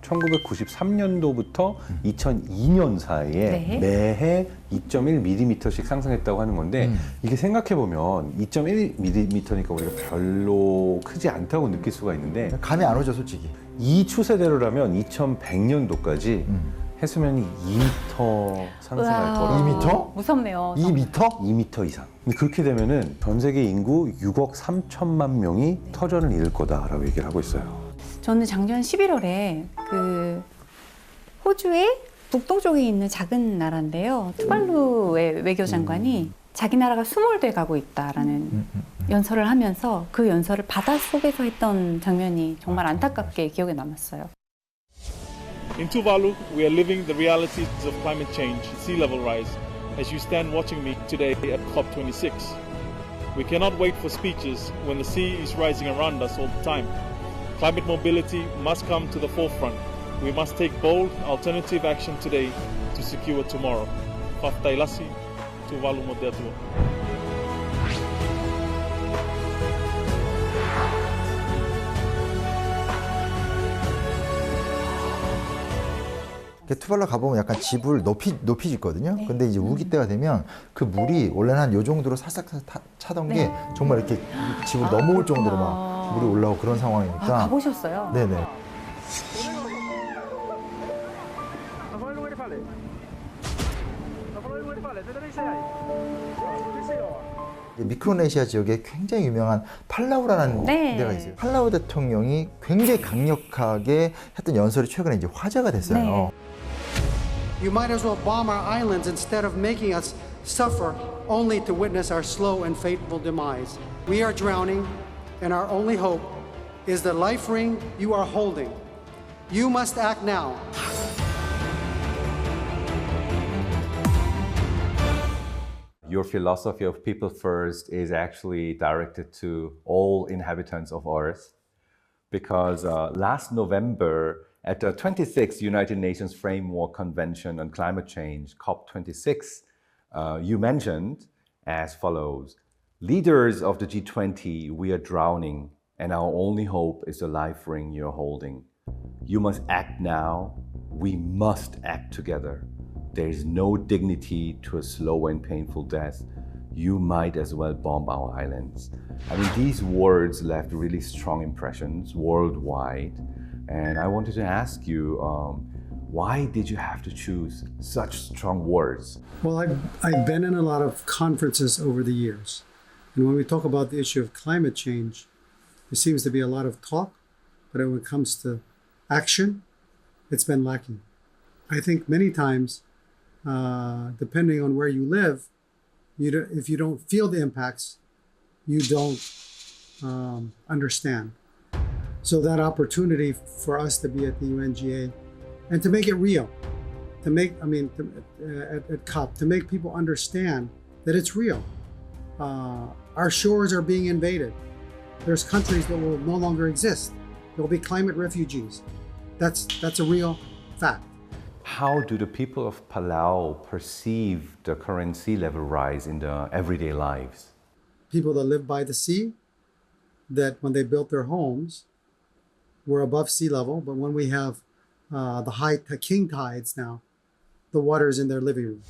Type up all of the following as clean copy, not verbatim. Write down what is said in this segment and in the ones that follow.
1993년도부터 2002년 사이에 네. 매해 2.1mm씩 상승했다고 하는 건데 이게 생각해보면 2.1mm니까 우리가 별로 크지 않다고 느낄 수가 있는데 감이 안 오죠, 솔직히. 이 추세대로라면 2100년도까지 해수면이 2m 상승할 거라고. 2m? 무섭네요. 2m? 2m 이상. 근데 그렇게 되면은 전 세계 인구 6억 3천만 명이 터전을 잃을 거다라고 얘기를 하고 있어요. 저는 작년 11월에 그 호주의 북동쪽에 있는 작은 나라인데요. 투발루의 외교장관이 자기 나라가 수몰돼 가고 있다라는 연설을 하면서 그 연설을 바닷속에서 했던 장면이 정말 안타깝게 기억에 남았어요. In Tuvalu, we are living the realities of climate change, sea level rise, as you stand watching me today at COP26. We cannot wait for speeches when the sea is rising around us all the time. Climate mobility must come to the forefront. We must take bold, alternative action today to secure tomorrow. Faftailasi, Tuvalu Modetua. 투발루 가보면 약간 집을 높이 짓거든요. 네. 근데 이제 우기 때가 되면 그 물이 원래는 한 요 정도로 살짝 차던 게 정말 이렇게 집을 넘어올 정도로 막 물이 올라오고 그런 상황이니까. 가보셨어요? 네네. 미크로네시아 지역에 굉장히 유명한 팔라우라는 데가 있어요. 팔라우 대통령이 굉장히 강력하게 했던 연설이 최근에 이제 화제가 됐어요. 네. You might as well bomb our islands instead of making us suffer only to witness our slow and fateful demise. We are drowning, and our only hope is the life ring you are holding. You must act now. Your philosophy of people first is actually directed to all inhabitants of Earth because last November at the 26th United Nations Framework Convention on Climate Change, COP26, you mentioned as follows: leaders of the G20, we are drowning and our only hope is the life ring you're holding. You must act now. We must act together. There is no dignity to a slow and painful death. You might as well bomb our islands. I mean, these words left really strong impressions worldwide. And I wanted to ask you, why did you have to choose such strong words? Well, I've been in a lot of conferences over the years. And when we talk about the issue of climate change, there seems to be a lot of talk, but when it comes to action, it's been lacking. I think many times, depending on where you live, if you don't feel the impacts, you don't understand. So that opportunity for us to be at the UNGA and to make it real, at COP, to make people understand that it's real. Our shores are being invaded. There's countries that will no longer exist. There will be climate refugees. That's a real fact. How do the people of Palau perceive the current sea level rise in their everyday lives? People that live by the sea, that when they built their homes, were above sea level, but when we have the high king tides now, the water's in their living room.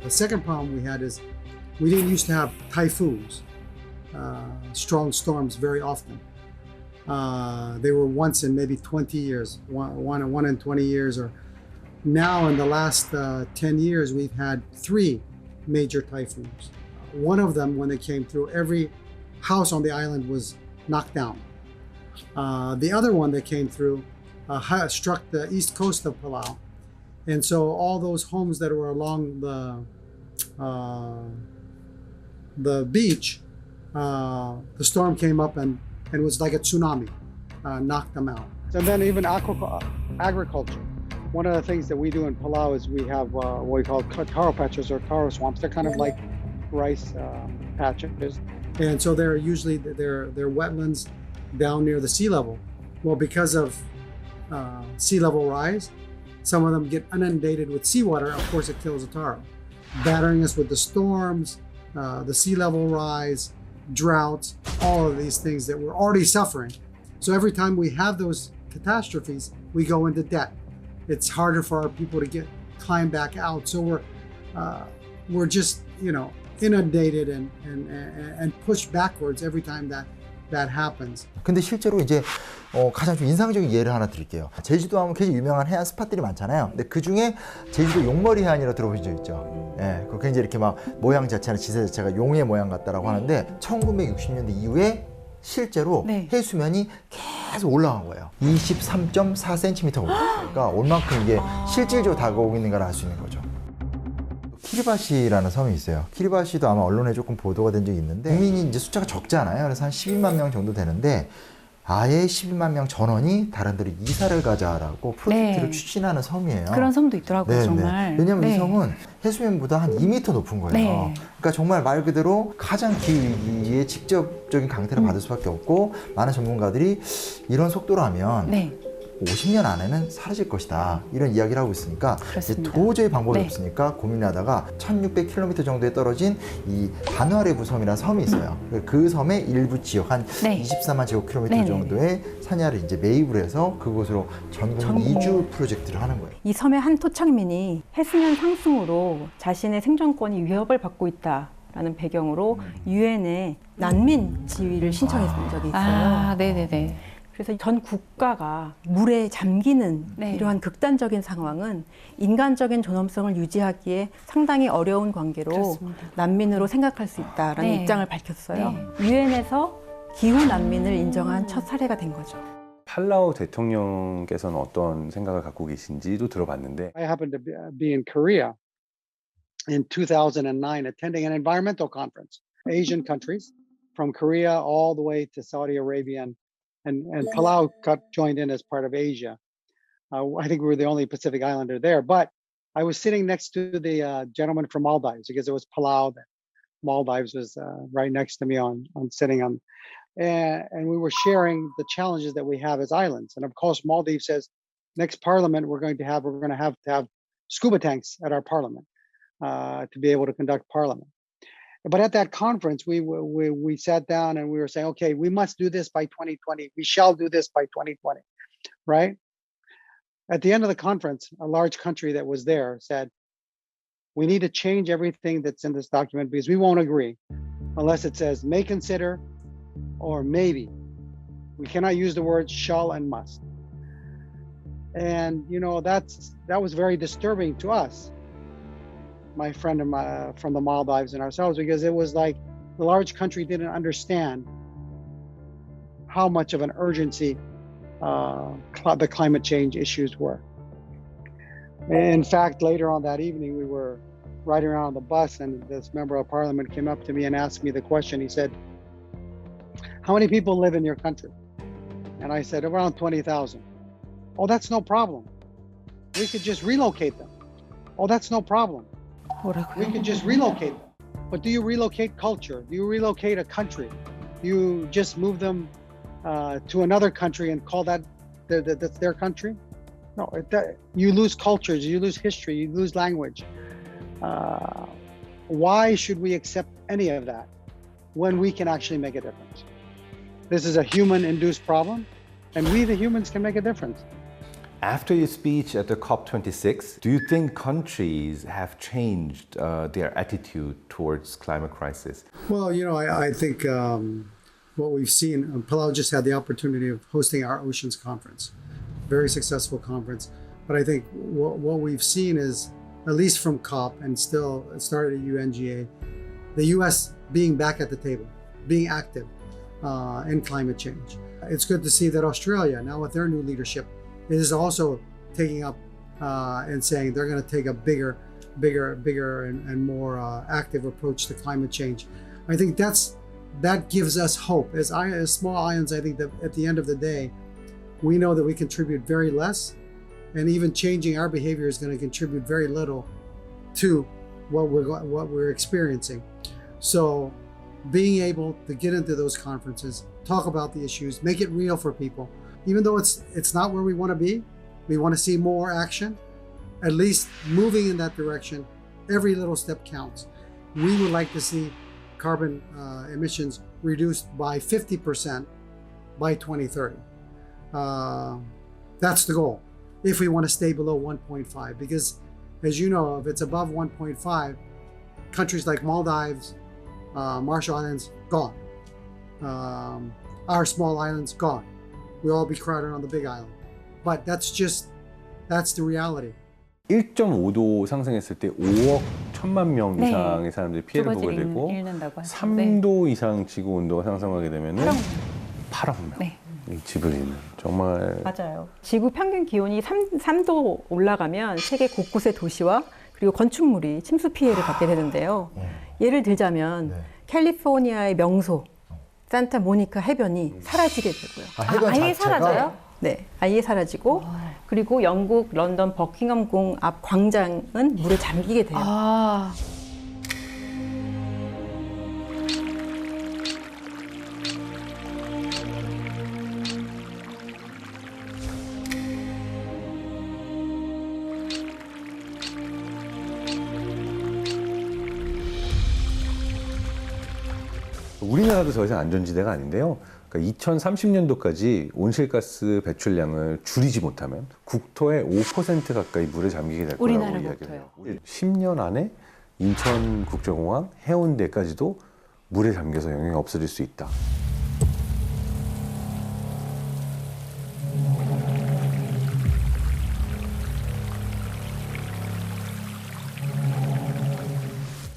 The second problem we had is we didn't used to have typhoons, strong storms very often. They were once in maybe 20 years, one in 20 years, or now in the last 10 years, we've had 3 major typhoons. One of them, when they came through, every house on the island was knocked down. The other one that came through struck the east coast of Palau. And so all those homes that were along the beach, the storm came up and it was like a tsunami, knocked them out. And then even agriculture. One of the things that we do in Palau is we have what we call taro patches or taro swamps. They're kind of like rice patches. And so they're usually they're wetlands down near the sea level. Well, because of sea level rise, some of them get inundated with seawater. Of course, it kills the taro. battering us with the storms, the sea level rise, droughts, all of these things that we're already suffering. So every time we have those catastrophes, we go into debt. It's harder for our people to climb back out. So we're just, you know, inundated and pushed backwards every time that happens. 근데 실제로 이제 가장 좀 인상적인 예를 하나 드릴게요. 제주도 하면 굉장히 유명한 해안 스팟들이 많잖아요. 근데 그 중에 제주도 용머리 해안이라고 들어보신 적 있죠? 예, 그 굉장히 이렇게 막 모양 자체나 지세 자체가 용의 모양 같다라고 하는데 1960년대 이후에 실제로 네. 해수면이 계속 올라간 거예요. 23.4cm가 올랐으니까 얼만큼 이게 실질적으로 다가오고 있는 걸 알 수 있는 거죠. 키리바시라는 섬이 있어요. 키리바시도 아마 언론에 조금 보도가 된 적이 있는데 국민이 이제 숫자가 적잖아요. 그래서 한 12만 명 정도 되는데 아예 12만 명 전원이 다른 데로 이사를 가자라고 프로젝트를 네. 추진하는 섬이에요. 그런 섬도 있더라고요, 네, 정말. 네. 왜냐면 네. 이 섬은 해수면보다 한 2m 높은 거예요. 네. 그러니까 정말 말 그대로 가장 기후위기에 직접적인 강태를 받을 수밖에 없고 많은 전문가들이 이런 속도로 하면 네. 50년 안에는 사라질 것이다 이런 이야기를 하고 있으니까 이제 그렇습니다. 도저히 방법이 네. 없으니까 고민하다가 1600km 정도에 떨어진 이 바누아레부 섬이라는 섬이 있어요. 그 섬의 일부 지역 한 네. 24만 제곱킬로미터 네네. 정도의 산야를 이제 매입을 해서 그곳으로 전국 이주 프로젝트를 하는 거예요. 이 섬의 한 토착민이 해수면 상승으로 자신의 생존권이 위협을 받고 있다라는 배경으로 유엔에 난민 지위를 신청했던 적이 있어요. 아, 네네네. 그래서 전 국가가 물에 잠기는 네. 이러한 극단적인 상황은 인간적인 존엄성을 유지하기에 상당히 어려운 관계로 그렇습니다. 난민으로 생각할 수 있다라는 네. 입장을 밝혔어요. 유엔에서 기후 난민을 인정한 첫 사례가 된 거죠. 팔라우 대통령께서는 어떤 생각을 갖고 계신지도 들어봤는데 I happened to be in Korea in 2009 attending an environmental conference. Asian countries from Korea all the way to Saudi Arabia and Palau got joined in as part of Asia. I think we were the only Pacific Islander there, but I was sitting next to the gentleman from Maldives because it was Palau. Maldives was right next to me on sitting on, and we were sharing the challenges that we have as islands. And of course, Maldives says next parliament we're going to have scuba tanks at our parliament to be able to conduct parliament. But at that conference, we sat down and we were saying, okay, we must do this by 2020. We shall do this by 2020, right? At the end of the conference, a large country that was there said, we need to change everything that's in this document because we won't agree unless it says may consider or maybe. We cannot use the words shall and must. And, you know, that was very disturbing to us, my friend from the Maldives and ourselves, because it was like the large country didn't understand how much of an urgency the climate change issues were. In fact, later on that evening, we were riding around on the bus and this member of parliament came up to me and asked me the question. He said, how many people live in your country? And I said, around 20,000. Oh, that's no problem. We could just relocate them. Oh, that's no problem. We can just relocate them. But do you relocate culture? Do you relocate a country? Do you just move them to another country and call that's their country? No, you lose cultures, you lose history, you lose language. Why should we accept any of that when we can actually make a difference? This is a human-induced problem, and we, the humans, can make a difference. After your speech at the COP26, do you think countries have changed their attitude towards climate crisis? Well, you know, I think what we've seen, Palau just had the opportunity of hosting our Oceans Conference, very successful conference. But I think what we've seen is, at least from COP and still it started at UNGA, the US being back at the table, being active in climate change. It's good to see that Australia, now with their new leadership, is also taking up and saying they're going to take a bigger and more active approach to climate change. I think that gives us hope. As small islands, I think that at the end of the day, we know that we contribute very less, and even changing our behavior is going to contribute very little to what we're experiencing. So being able to get into those conferences, talk about the issues, make it real for people, even though it's not where we want to be, we want to see more action, at least moving in that direction every little step counts. We would like to see carbon emissions reduced by 50% by 2030. That's the goal if we want to stay below 1.5, because as you know, if it's above 1.5, countries like Maldives, Marshall Islands, gone. Our small islands, gone. We'll all be crowded on the big island. But that's the reality. 1.5도 상승했을 때 5억 1천만 명 네. 이상의 사람들이 피해를 보게 되고 잃는다고 하죠. 3도 이상 지구 온도가 상승하게 되면 8억 명 네. 집을 잃는 정말 맞아요. 지구 평균 기온이 3도 올라가면 세계 곳곳의 도시와 그리고 건축물이 침수 피해를 받게 되는데요. 예를 들자면 네. 캘리포니아의 명소 산타 모니카 해변이 사라지게 되고요. 해변 아예 자체가 사라져요? 네, 아예 사라지고 그리고 영국 런던 버킹엄궁 앞 광장은 물에 잠기게 돼요. 아, 우리나라도 더 이상 안전지대가 아닌데요. 그러니까 2030년도까지 온실가스 배출량을 줄이지 못하면 국토의 5% 가까이 물에 잠기게 될 거라고 우리나라 이야기를 해요. 국토요. 10년 안에 인천국제공항, 해운대까지도 물에 잠겨서 영향이 없어질 수 있다.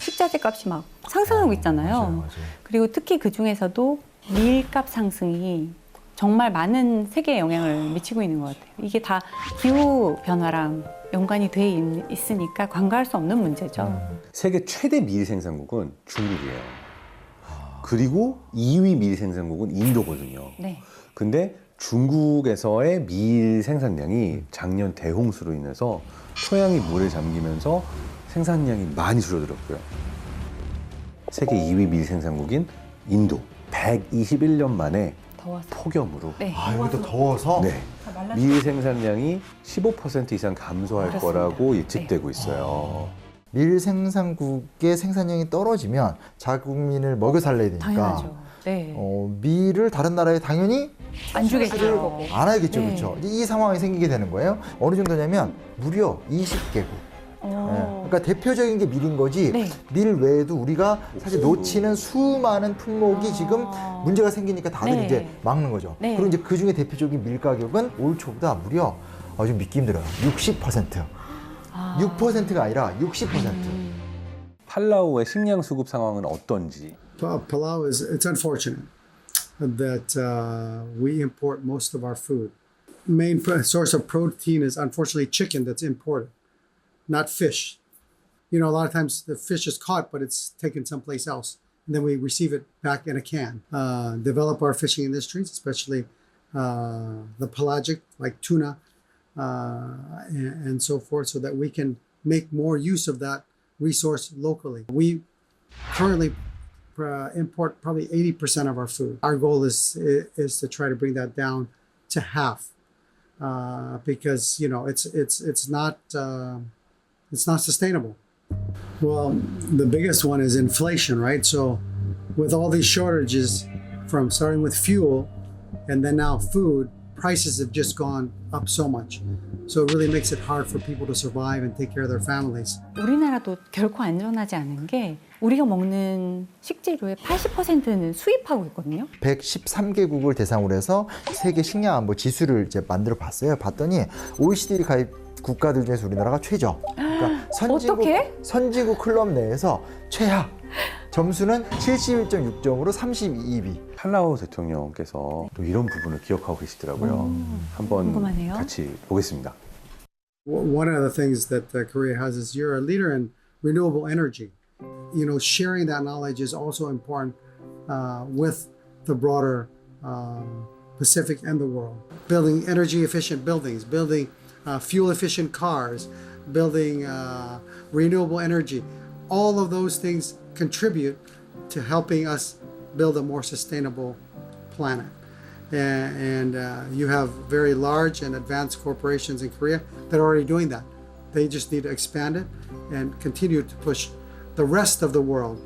식자재 값이 막 상승하고 있잖아요. 맞아요. 그리고 특히 그 중에서도 밀값 상승이 정말 많은 세계에 영향을 미치고 있는 것 같아요. 이게 다 기후 변화랑 연관이 돼 있으니까 간과할 수 없는 문제죠. 세계 최대 밀 생산국은 중국이에요. 그리고 2위 밀 생산국은 인도거든요. 네. 근데 중국에서의 밀 생산량이 작년 대홍수로 인해서 토양이 물에 잠기면서 생산량이 많이 줄어들었고요. 세계 2위 밀 생산국인 인도 121년 만에 더워서. 폭염으로 네. 아, 여기도 더워서? 네, 밀 생산량이 15% 이상 감소할 그렇습니다. 거라고 예측되고 있어요. 밀 생산국의 생산량이 떨어지면 자국민을 먹여 살려야 되니까 당연하죠. 네. 밀을 다른 나라에 당연히 안 주겠죠. 안 하겠죠. 네. 그렇죠. 이 상황이 생기게 되는 거예요. 어느 정도냐면 무려 20개국. 그러니까 대표적인 게 밀인 거지. 네. 밀 외에도 우리가 사실 놓치는 수많은 품목이 지금 문제가 생기니까 다들 네. 이제 막는 거죠. 네. 그리고 이제 그 중에 대표적인 밀 가격은 올 초보다 무려 좀 믿기 힘들어요. 60%. 6%가 아니라 60%. 팔라우의 식량 수급 상황은 어떤지. Palau it's unfortunate that we import most of our food. Main source of protein is unfortunately chicken that's imported, not fish. You know, a lot of times the fish is caught, but it's taken someplace else. And then we receive it back in a can. Develop our fishing industries, especially the pelagic, like tuna and so forth, so that we can make more use of that resource locally. We currently import probably 80% of our food. Our goal is to try to bring that down to half, because you know it's not sustainable. Well, the biggest one is inflation, right? So with all these shortages, from starting with fuel and then now food, prices have just gone up so much. So it really makes it hard for people to survive and take care of their families. 우리나라도 결코 안전하지 않은 게 우리가 먹는 식재료의 80%는 수입하고 있거든요. 113개국을 대상으로 해서 세계 식량 안보 지수를 이제 만들어 봤어요. 봤더니 OECD 가입 국가들 중에서 우리나라가 최저. 그러니까 선진국 클럽 내에서 최하. 점수는 71.6점으로 32위. 팔라우 대통령께서 또 이런 부분을 기억하고 계시더라고요. 한번 궁금하네요. 같이 보겠습니다. One of the things that Korea has is you're a leader in renewable energy. You know, sharing that knowledge is also important with the broader Pacific and the world. Building energy efficient buildings, building fuel efficient cars, building renewable energy. All of those things contribute to helping us build a more sustainable planet. And you have very large and advanced corporations in Korea that are already doing that. They just need to expand it and continue to push the rest of the world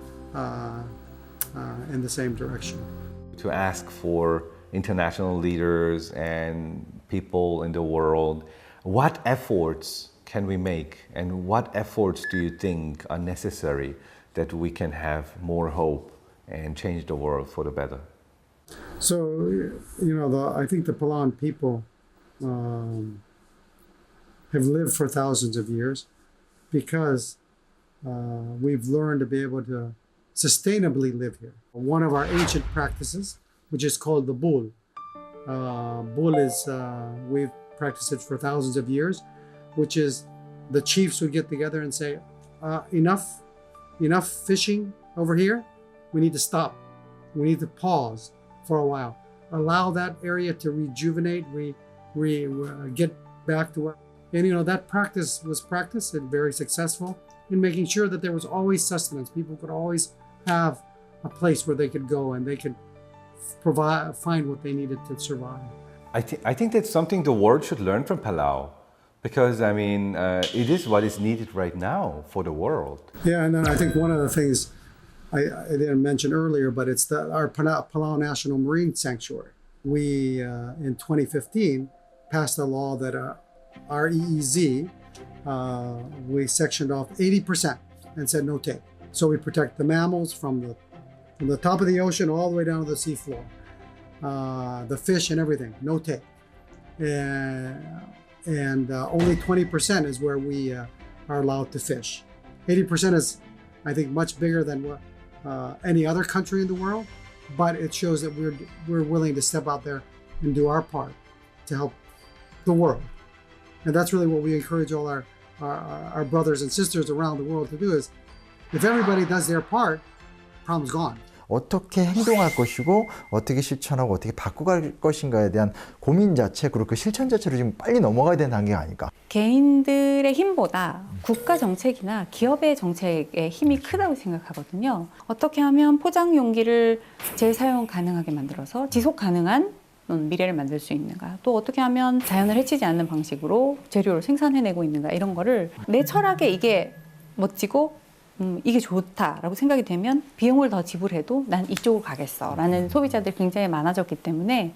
in the same direction. To ask for international leaders and people in the world, what efforts can we make and what efforts do you think are necessary that we can have more hope and change the world for the better? So, I think the Palauan people have lived for thousands of years because we've learned to be able to sustainably live here. One of our ancient practices, which is called the bull. Bull is, we've practiced it for thousands of years, which is the chiefs would get together and say, enough fishing over here. We need to stop. We need to pause for a while. Allow that area to rejuvenate, get back to where. And that practice was practiced and very successful in making sure that there was always sustenance. People could always have a place where they could go and they could find what they needed to survive. I think that's something the world should learn from Palau, because it is what is needed right now for the world. Yeah, and then I think one of the things I didn't mention earlier, but it's our Palau National Marine Sanctuary. We, in 2015, passed a law that our EEZ, we sectioned off 80% and said no take. So we protect the mammals from the top of the ocean all the way down to the seafloor. The fish and everything, no take. And only 20% is where we are allowed to fish. 80% is, I think, much bigger than what any other country in the world, but it shows that we're willing to step out there and do our part to help the world. And that's really what we encourage all our brothers and sisters around the world to do is, if everybody does their part, problem's gone. 어떻게 행동할 것이고 어떻게 실천하고 어떻게 바꿔갈 것인가에 대한 고민 자체 그리고 그 실천 자체로 지금 빨리 넘어가야 되는 단계가 아닐까. 개인들의 힘보다 국가 정책이나 기업의 정책의 힘이 크다고 생각하거든요. 어떻게 하면 포장 용기를 재사용 가능하게 만들어서 지속 가능한 미래를 만들 수 있는가, 또 어떻게 하면 자연을 해치지 않는 방식으로 재료를 생산해내고 있는가, 이런 거를 내 철학에 이게 멋지고 이게 좋다라고 생각이 되면 비용을 더 지불해도 난 이쪽으로 가겠어 라는 소비자들이 굉장히 많아졌기 때문에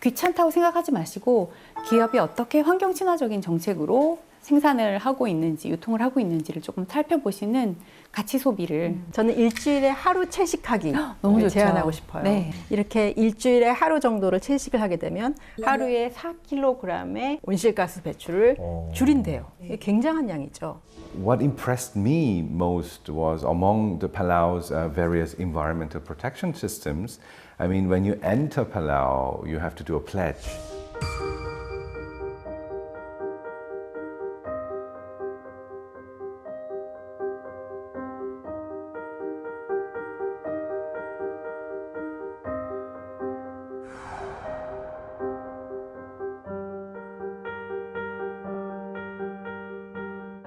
귀찮다고 생각하지 마시고 기업이 어떻게 환경 친화적인 정책으로 생산을 하고 있는지, 유통을 하고 있는지를 조금 살펴보시는 가치 소비를. 저는 일주일에 하루 채식하기 너무 좋죠. 제안하고 싶어요. 네. 이렇게 일주일에 하루 정도를 채식을 하게 되면 하루에 4kg의 온실가스 배출을 줄인대요. 이게 굉장한 양이죠. What impressed me most was among the Palau's various environmental protection systems. When you enter Palau, you have to do a pledge.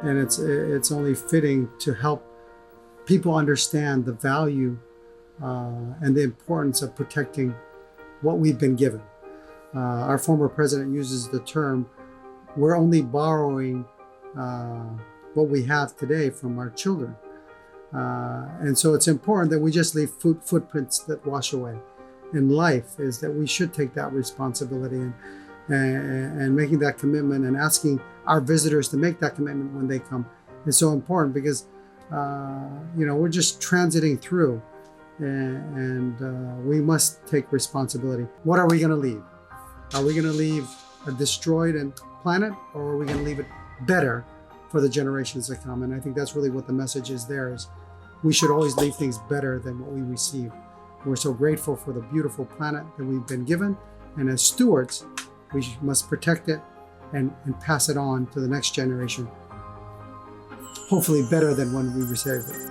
And it's only fitting to help people understand the value and the importance of protecting what we've been given. Our former president uses the term, we're only borrowing what we have today from our children. And so it's important that we just leave footprints that wash away. In life is that we should take that responsibility and making that commitment and asking our visitors to make that commitment when they come is so important because, we're just transiting through and we must take responsibility. What are we going to leave? Are we going to leave a destroyed planet or are we going to leave it better for the generations to come? And I think that's really what the message is there is we should always leave things better than what we receive. We're so grateful for the beautiful planet that we've been given. And as stewards, we must protect it and pass it on to the next generation, hopefully better than when we received it.